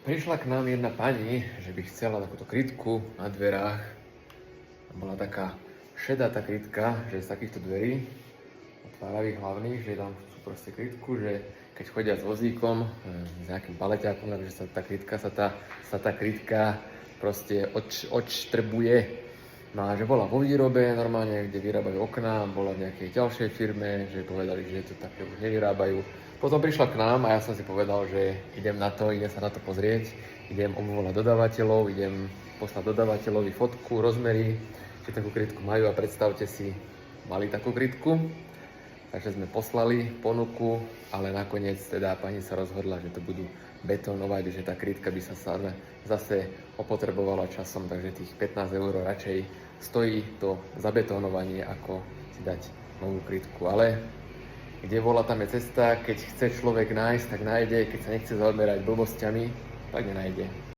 Prišla k nám jedna pani, že by chcela takúto krytku na dverách. Bola taká šedá tá krytka, že z takýchto dverí, otváravých hlavných, že tam chcú proste krytku, že keď chodia s vozíkom, s nejakým paleťákom, že sa tá krytka, sa tá krytka proste odštrbuje. No a že bola vo výrobe normálne, kde vyrábajú okná, bola v nejakej ďalšej firme, že povedali, že to také už nevyrábajú. Potom prišla k nám a ja som si povedal, že idem sa na to pozrieť, idem obvolať dodávateľov, idem poslať dodávateľovi fotku, rozmery, či takú krytku majú a predstavte si, mali takú krytku. Takže sme poslali ponuku, ale nakoniec teda pani sa rozhodla, že to budú betónovať, že tá krytka by sa zase opotrebovala časom, takže tých 15 € radšej stojí to zabetónovanie, ako si dať novú krytku. Ale kde bola, tam je cesta, keď chce človek nájsť, tak nájde, keď sa nechce zaoberať blbosťami, tak nenájde.